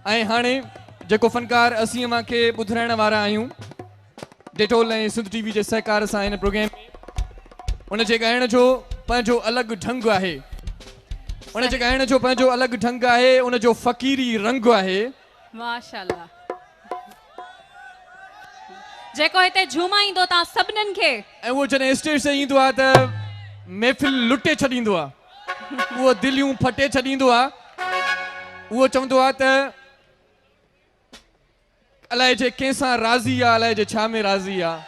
ऐं हाणे जेको फनकार असीं मां खे ॿुधाइण वारा आहियूं डेटोल ऐं सिंध टीवी जे सहकार सां हिन प्रोग्राम उन जे ॻाइण जो पंहिंजो अलॻि ढंग आहे उन जे ॻाइण जो पंहिंजो अलॻि ढंग आहे उन जो फ़क़ीरी रंग आहे माशाअल्लाह जेको हिते झूमा ईंदो तव्हां सभिनीनि खे ऐं उहो जॾहिं स्टेज ते ईंदो आहे त महफ़िल लुटे छॾींदो आहे उहो दिलियूं फटे छॾींदो आहे उहो चवंदो आहे त अलाए जे कंहिंसां राज़ी आहे अलाए जे छा में राज़ी आहे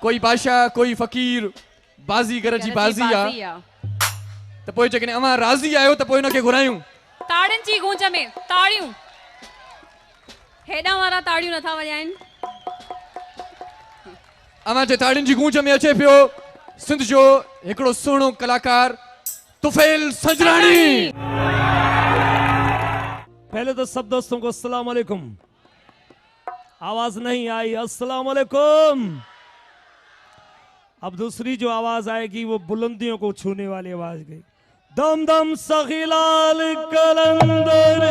कोई बादशाह कोई फ़क़ीर बाज़ीगर जी बाज़ी आहे त पोइ जेकॾहिं अवां राज़ी आहियो त पोइ हिनखे घुरायूं ताड़ियुनि जी गूंज में ताड़ियूं हेॾां वारा ताड़ियूं नथा वॼाइनि अवां जे ताड़ियुनि जी गूंज में अचे पियो सिंध जो हिकिड़ो सुहिणो कलाकार तुफैल सजरानी। पहले तो सब दोस्तों को अस्सलाम वालेकुम। आवाज नहीं आई अस्सलाम वालेकुम। अब दूसरी जो आवाज आएगी वो बुलंदियों को छूने वाली आवाज गई। दम दम सखीलाल कलंदर।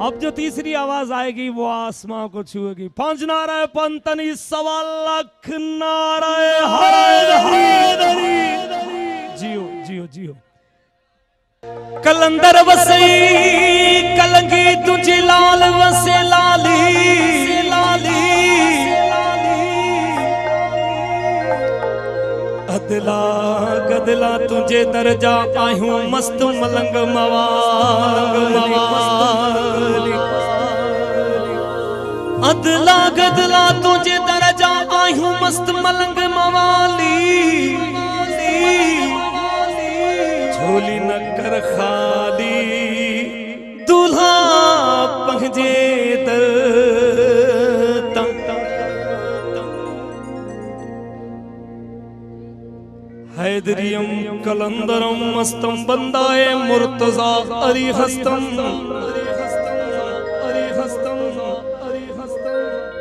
अब जो तीसरी आवाज आएगी वो आसमां को छुएगी। पंज नाराय पंतनी सवा लाख नाराय हैदरी। जियो जियो जियो। कलंदर वसई कलंगी तुझे लाल वसे लाली लाली अदला गदला तुझे दर्जा आयूं मस्त मलंग मवाली अदला गदला तुझे दर्जा आयूं मस्त मलंग मवाली झोली न कर खाली दूल्हा पंहिंजे दर हैदरियम कलंदरम मस्तम बंदाए मुर्तजा अली हस्तम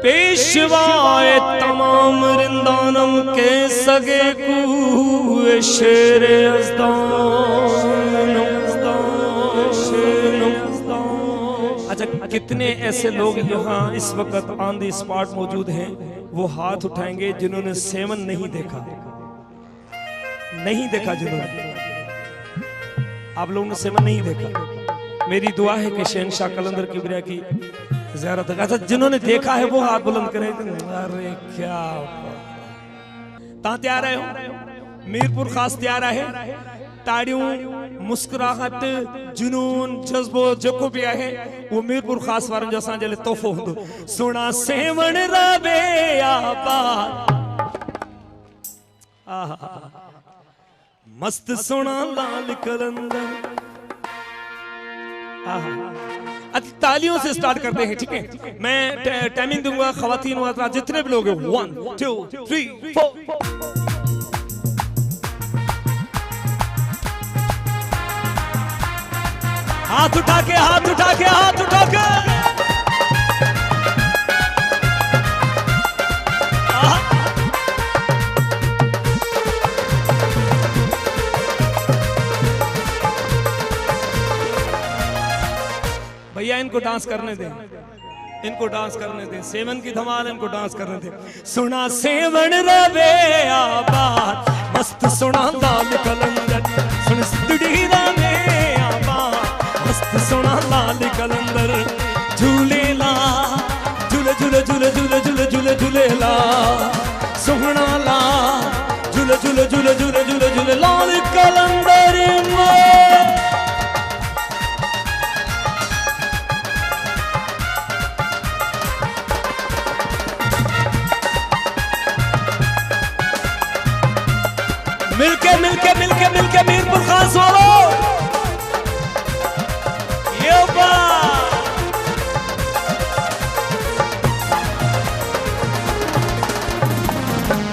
पेशवाए तमाम रिंदानम के सगे कुए शेर अच्छा कितने ऐसे लोग यहाँ इस वक्त ऑन द स्पॉट मौजूद हैं वो हाथ उठाएंगे जिन्होंने सेवन नहीं देखा जिन्होंने आप लोगों ने सेवन नहीं देखा मेरी दुआ है कि शहंशाह कलंदर किबरिया की ज़ियारत अच्छा जिन्होंने देखा है वो हाथ बुलंद करें। अरे क्या ता तैयार है मीरपुर खास तैयार है ताड़ियों मुस्कुराहट जुनून जज्बो जेको भी है वो मीरपुर खास वारन जो असां जे लिए तोहफो हुंदो सुना सेवण रवे आबाद आहा मस्त सोना लाल कलंदर आहा तालियों से स्टार्ट करते हैं ठीक है मैं टाइमिंग दूंगा खवातीन और जितने भी लोग हैं 1 2 3 4 हाथ उठा के हाथ उठा के हाथ उठा के भैया इनको डांस करने दें सेवन की धमाल इनको डांस करने दें सुना सेवन रवे आबाद मस्त सुना लाल कलंदर सुन सिद्धड़ी रवे आबाद मस्त सुना लाल कलंदर झूले ला झूले झूले झूले झूले झूले झूले झूले ला सोहना ला झूले झूले झूले झूले झूले झूले लाल कलंदर मिलके मिलके मिलके मिलके मीरपुर खास वालों ये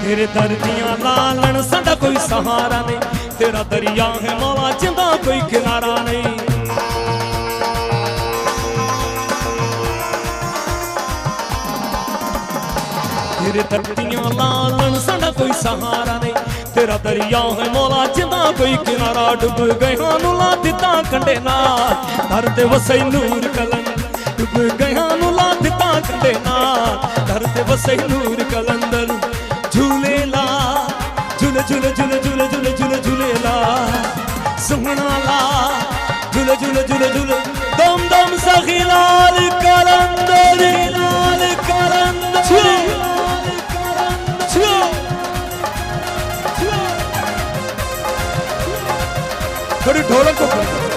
तेरे दर्दियां लालन साडा कोई सहारा नहीं तेरा दरिया है मौला जिंदा कोई किनारा नहीं तेरे दर्दियां लालन साडा कोई सहारा नहीं तेरा दरिया है मौला जिंदा कोई किनारा डुब गया नुला दिता कंडे नाल धर ते वसई नूर कलंदर डुब गया नुला दिता कंडे नाल धर ते वसई नूर कलंदर झूले ला झूले झूले झूले झूले झूले झूले झूले ला सुहना ला झूले झूले झूले झूले दम दम सखी लाल कलंदर लाल कलंदर थोड़ी ढोलक को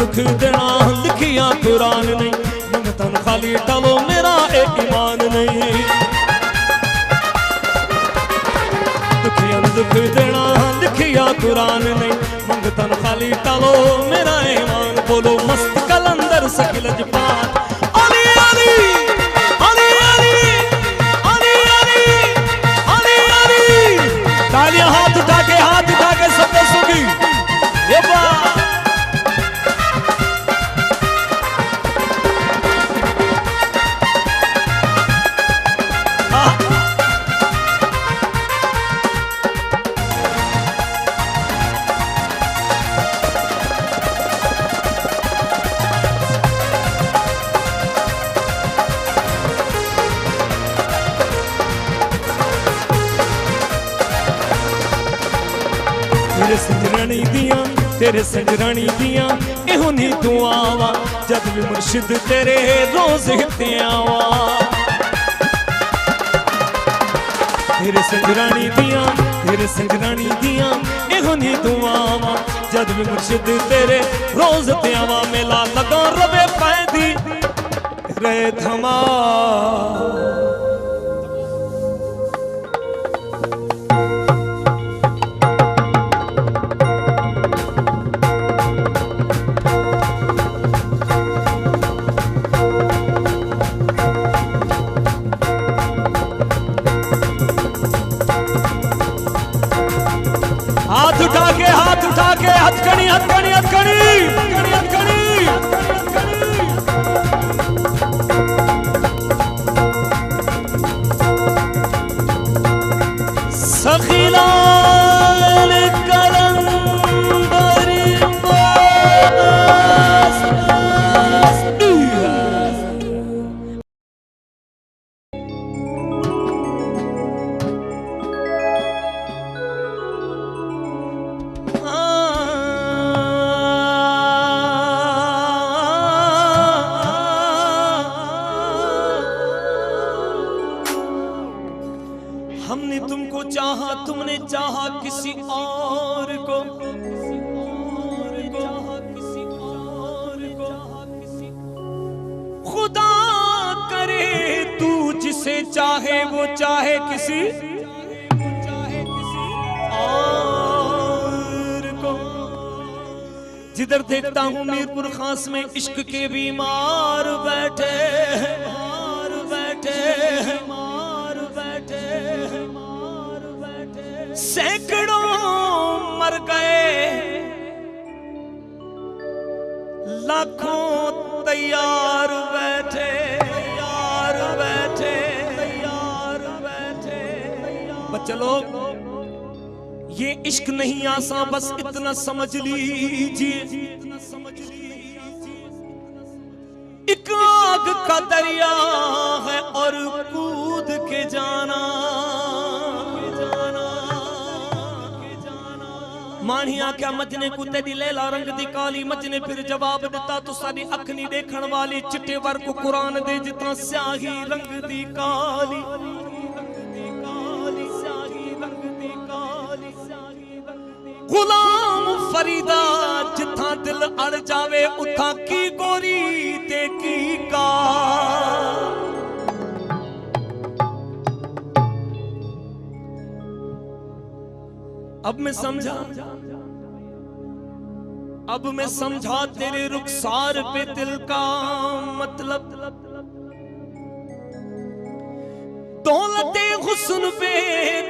दुख देना लिखिया कुरान नहीं मंगतन खाली टालो मेरा एक ईमान नहीं दुखिया दुख देना लिखिया कुरान नहीं मंगतन खाली टालो मेरा ईमान बोलो मस्त कलंदर सकिल जपात अली अली अली अली अली अली अली तालियां हाथ उठा के सब सुगी ये बात तेरे संजरानी दिया एहो नी दुआवा जब भी मुर्शिद तेरे रोज हिते आवा तेरे संजरानी दिया एहो नी दुआवा जब भी मुर्शिद तेरे रोज हिते आवा मेला लगा रवे पैदी रे थमा हाथ उठा के हथकड़ी हथकड़ी हथकड़ी हथकड़ी सखीलाल कलंदर हमने तुमको चाहा तुमने चाहा किसी और को खुदा करे तू जिसे चाहे वो चाहे किसी और को जिधर देखता हूँ मीरपुर खास में इश्क के बीमार बैठे सैकड़ों मर गए लाखों तैयार बैठे बच्चे लोग ये इश्क नहीं आसान बस इतना समझ लीजिए एक आग का दरिया है और कूद के जाना मानिया क्या मजने कुत्ते दी लैला रंग दी काली मजने फिर जवाब दिता तो साडी अख नहीं देखण वाली चिट्टे वर्क कुरान दे जितना स्याही रंग दी काली गुलाम फरीदा जिथा दिल अड़ जावे उथा की गोरी ते की का अब मैं समझा तेरे रुखसार पे दिल का मतलब, दौलते हुस्न पे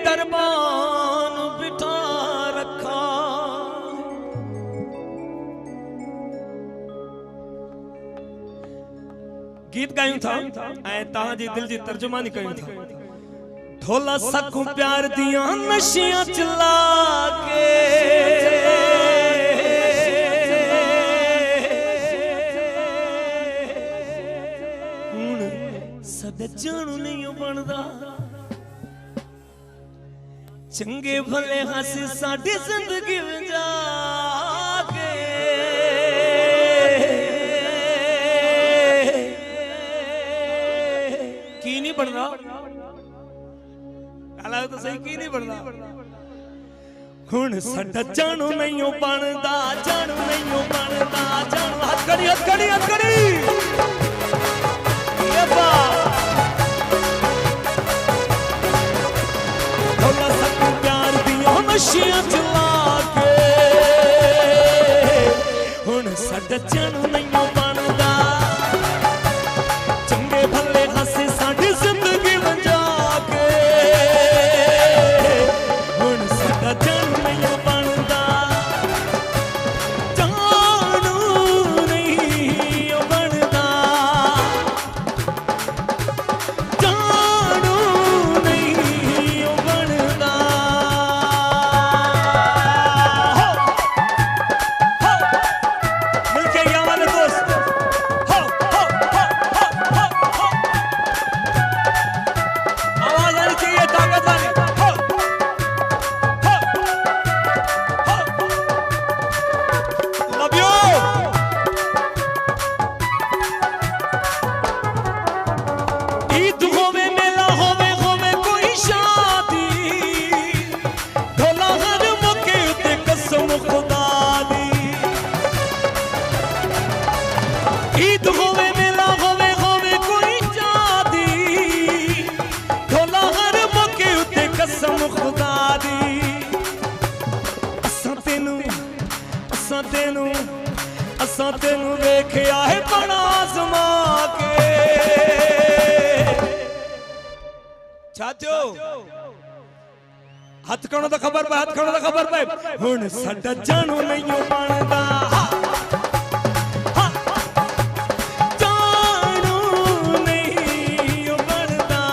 दरबान बिठा रखा। गीत गायूं था ऐं तहां जी दिल जी तर्जुमानी कयूं था। ढोला सकूं प्यार दिया नशियां चला के, हुण सदजण नहीं बनदा, चंगे भले हंस साडी जिंदगी विच आके। की नहीं बनदा, तो सही की नहीं बनदा। हुण साडा जानू नहीं बनदा, जानू नहीं बनदा, जानू हथ कड़ी हथ कड़ी हथ कड़ी। ये बा ढोला सकूं प्यार दिया नशियां चला के, हुण साडा जानू नहीं बनदा, चंगे भले हंसे साडी जिंदगी विच आके। असां तेनू वेखिया है बड़ा आज़मा के। चाचो हथ कणो तो खबर पे, हथ कणो तो खबर पे। हुण साडा जानू नहीं बनदा, जानू नहीं बनदा।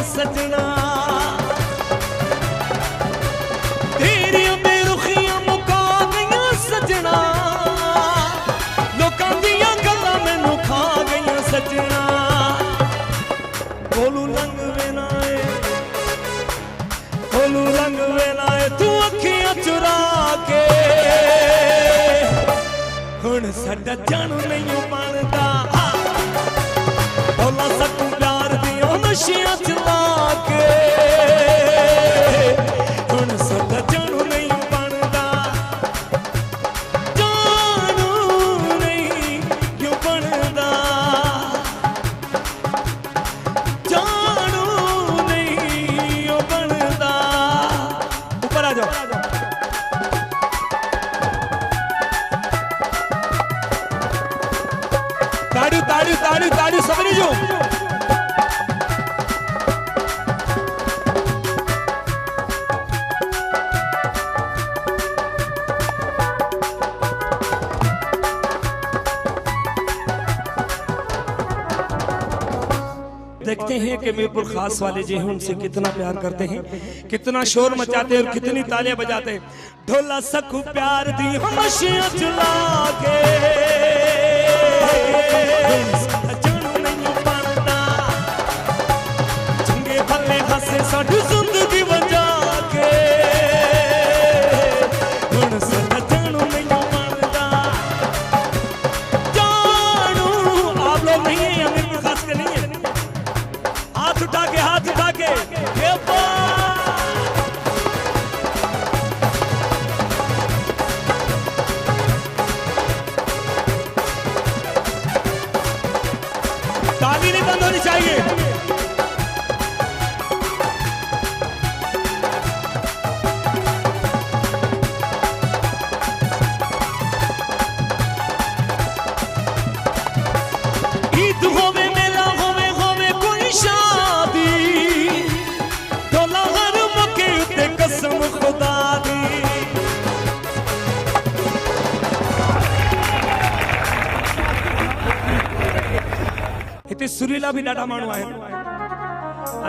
सजना तेरियां बेरुखियां मुका गईयां सजना, लोकां दियां गल्लां मैनू खा गईयां सजना। कोलू लंघ वेना है, कोलू लंघ वेना है, तू अखियां चुरा के। हुण साडा जानू नहीं बनदा, ढोला सकूं प्यार दियां नशियां चला के। हुण साडा जानू नहीं बनदा, जानू नहीं क्यों बनदा, जानू नहीं बनदा। ऊपर आ जाओ। ताड़ी ताड़ी ताड़ी ताड़ी सबने जो देखते हैं कि मीरपुर खास वाले जो हैं उनसे कितना प्यार करते हैं, कितना शोर मचाते हैं और कितनी तालियां बजाते हैं। ढोला सकूं प्यार दी नशियां चला के। ताली चाहिए। ईद होवे मेला होवे होवे कोई शादी ढोला हर मौके उत्ते कसम खुदा दी। इते सुरीला भी ॾाढा माण्हू आहिनि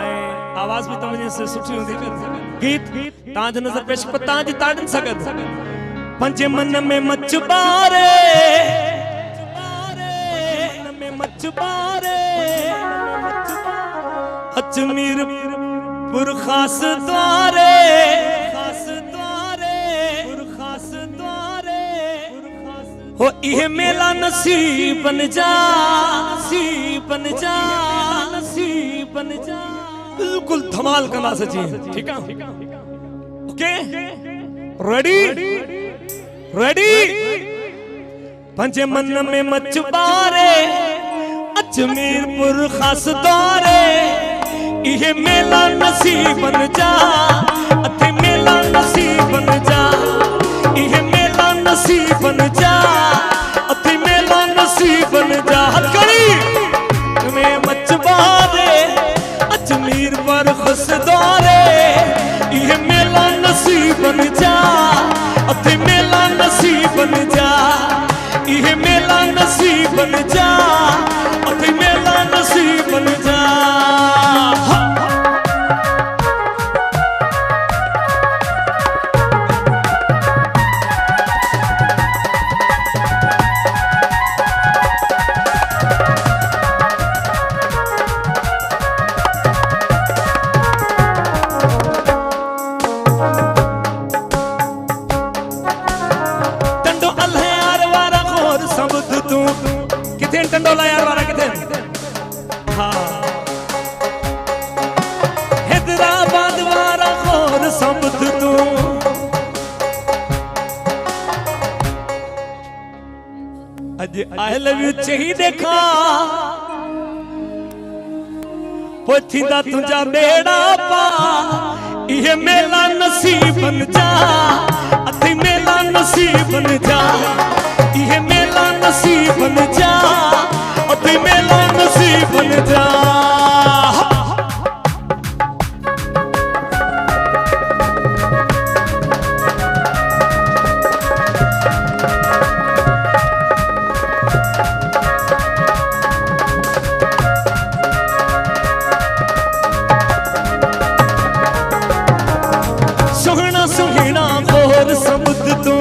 ऐं आवाज़ भी तव्हांजे से सुठी हूंदी। गीत तव्हांजो नज़र पेश पर तव्हांजी ताड़ियुनि सां गॾु पंहिंजे मन में मच ॿारे अजमेर पुर खास द्वारे हो इहे मेला नसीब बन जा बिल्कुल धमाल कंदा सची। ठीक है ओके रेडी पंजे मन में मच बारे अजमेर पुर खास द्वारे इहे मेला नसीब बन जा अथे मेला नसीब बन जा इहे मेला नसीब बन जा अथे मेला नसीब बन जा। हथकड़ी में मच बारे अजमेर पर खुश द्वारे इहे मेला नसीब बन जा अथे मेला नसीब बन जा इहे मेला नसीब बन जा अथे मेला नसीब बन जा। टंडोला यार वाला किथे हाँ हैदराबाद वाला खोर समझ तू अज आई लव यू चही देखा पोथींदा तुझा बेड़ा पा इहे मेला नसीब बन जा अथे मेला नसीब बन जा इहे मेला नसीब बन जा अथे मेला नसीब बन जा। सुहना सुहिना खोर समझ तू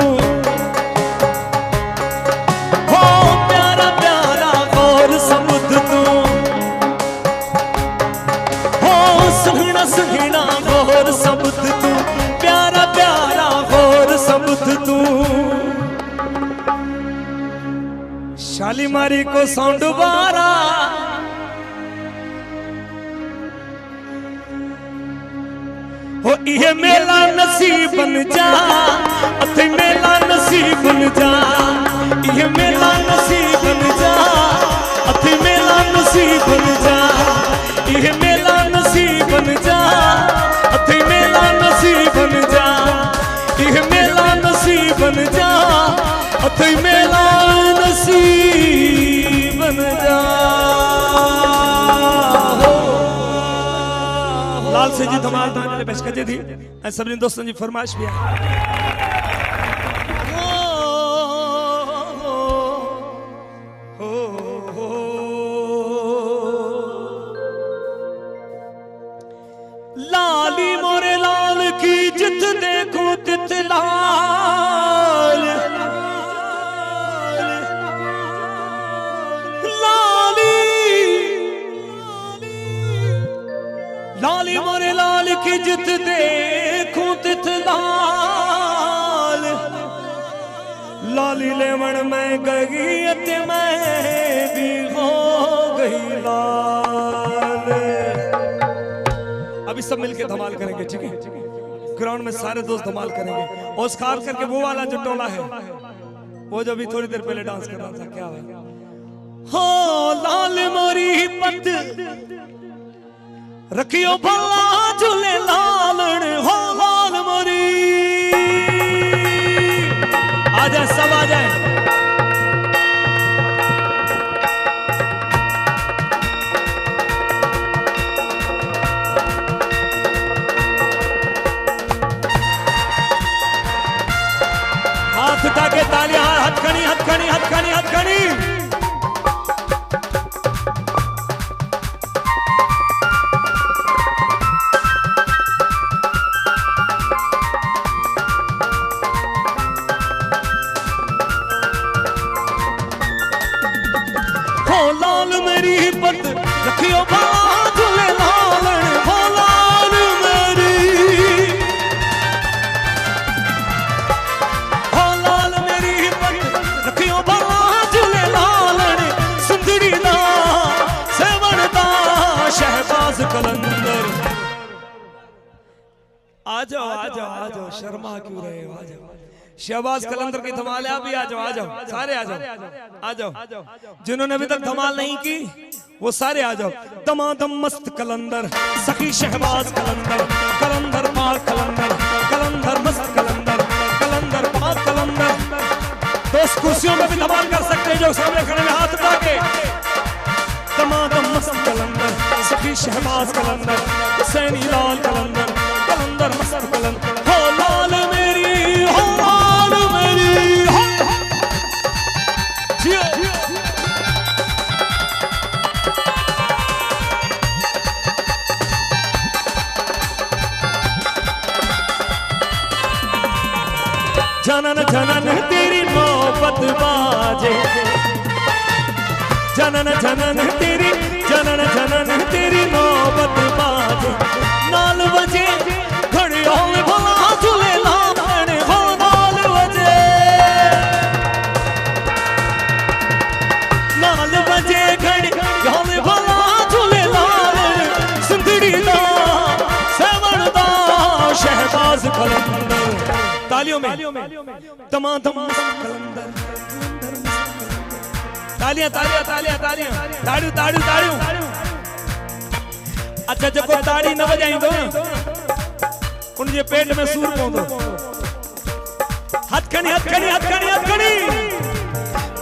सुहिना गौर सबूत तू प्यारा प्यारा गौर सबूत तू शालीमारी को साउंड बारा हो इहे मेला नसीब बन जा अथे मेला नसीब बन जा इहे मेला नसीब बन जा अथे मेला नसीब बन जा इहे मेला नसीब बन जा अथे मेला नसीब बन जा इहे मेला नसीब बन जा अथे मेला नसीब बन जा। लाल से जी धमाल तव्हांजे पेश कजे थी ऐं सभिनी दोस्तनि जी फरमाइश भी आहे। लाली मोरे लाल की जित देखो तित लाल लाली लाली मोरे लाल की जित देखो तित लाल लाली लेवण में गई अते मैं भी हो गई लाल। अभी सब मिलके धमाल करेंगे ठीक है ग्राउंड में सारे दोस्त धमाल करेंगे और खास करके वो वाला जो टोला है वो जो भी थोड़ी देर पहले डांस कर रहा था क्या है हो लाल मोरी पत रखियो भला झूले लालण हो लाल मोरी आ जाए सब आ जाए हाथ उठा के तालियां हथकड़ी हथकड़ी हथकड़ी हथकड़ी हो लाल मेरी पत रखियो भला झूले लालण हो लाल मेरी हो लाल मेरी पत रखियो भला झूले लालण सुंदरी दा सेवन दा शहबाज कलंदर आ जाओ आ जाओ आ जाओ शर्मा क्यों रहे हो आ जाओ शहबाज कलंदर की धमाल आप भी आ जाओ सारे आ जाओ जिन्होंने अभी तक धमाल नहीं की वो सारे आ जाओ दमादम मस्त कलंदर सखी शहबाज कलंदर कलंदर पाक कलंदर कलंदर मस्त कलंदर कलंदर पाक कलंदर दोस्त कुर्सियों में भी धमाल कर सकते हैं जो सामने खड़े हैं हाथ उठा के दमादम मस्त कलंदर सखी शहबाज कलंदर हुसैनी लाल कलंदर कलंदर मस्त कलंदर हो लाल मेरी हो लाल मेरी हो जियो जनन जनन तेरी मोहब्बत बाजे जनन जनन तेरी मोहब्बत बाजे नाल बजे घड़ियों में भला झूले लालण हो नाल बजे घड़ियों में भला झूले लालण सुंदरी दा सेवन दा शहबाज कलंदर तालियों में दमादम कलंदर तालियां तालियां तालियां तालियां ताड़ू ताड़ू ताड़ू अच्छा जब कोई ताड़ी न बजाई दो उनके पेट में सूर पौंदो हथकड़ी हथकड़ी हथकड़ी हथकड़ी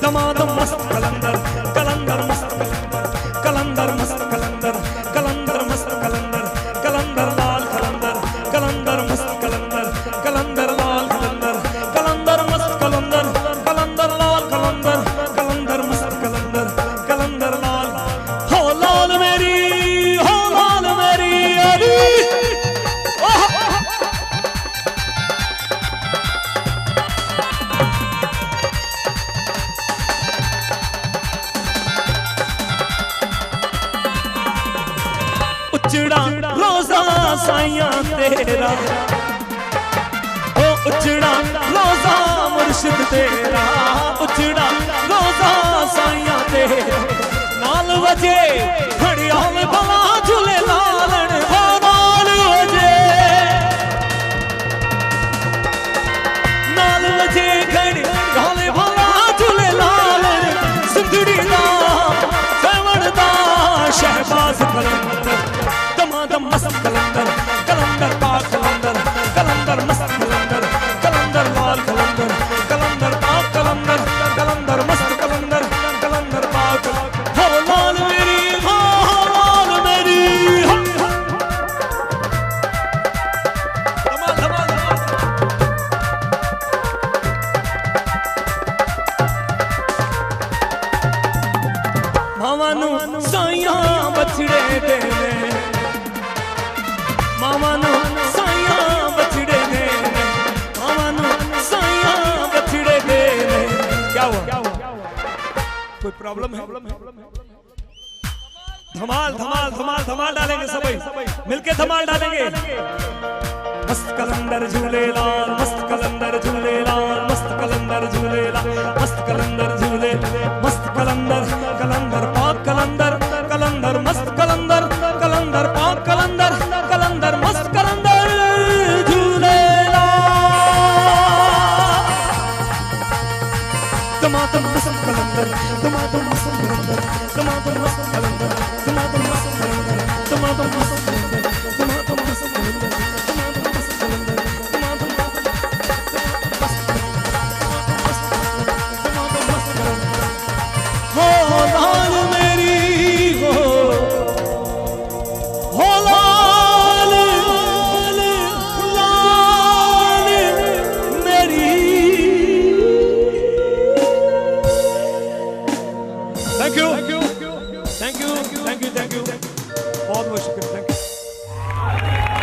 दमादम मस्त कलंदर कलंदर मस्त कलंदर कलंदर मस्त कलंदर कलंदर मस्त कलंदर कलंदर लाल कलंदर कलंदर मस्त कलंदर कलंदर लाल कलंदर कलंदर मस्त कलंदर कलंदर लाल कलंदर कलंदर मस्त कलंदर कलंदर लाल हो लाल मेरी अली उचड़ा रोजा साइया तेरा ओ उचड़ा रोजा मुर्शिद तेरा उचड़ा रोजा साइया तेरा नाल बजे घड़ियों में भला झूले लालण हो नाल बजे घड़ियों में भला झूले लालण सुंदरी दा सेवन दा शहबाज कलंदर दमादम मस्त कलंदर कलंदर पाक कलंदर कलंदर मस्त कलंदर कलंदर लाल कलंदर कलंदर पाक कलंदर कलंदर मस्त कलंदर कलंदर पाक हो लाल मेरी हो लाल मेरी हो धमाल धमाल मावानू साइया बछड़े दे मावानू साइया बछड़े दे मावानू साइया बछड़े दे क्या हुआ कोई प्रॉब्लम है धमाल धमाल धमाल धमाल डालेंगे सभी मिलके धमाल डालेंगे मस्त कलंदर झूले लाल मस्त कलंदर झूले लाल मस्त कलंदर झूले लाल मस्त कलंदर झूले मस्त कलंदर कलंदर पाक कलंदर कलंदर मस्त कलंदर कलंदर पाक कलंदर कलंदर मस्त कलंदर झूले लाल दमादम मस्त कलंदर तुम तो मस्त कलंदर तुम तो मस्त कलंदर तुम तो मस्त कलंदर तुम तो मस्त कलंदर तुम तो मस्त कलंदर तुम तो मस्त कलंदर तुम तो मस्त कलंदर हो लाल मेरी हो लाल लाल मेरी thank you thank you thank you thank you thank you बहुत बहुत शुक्रिया थैंक यू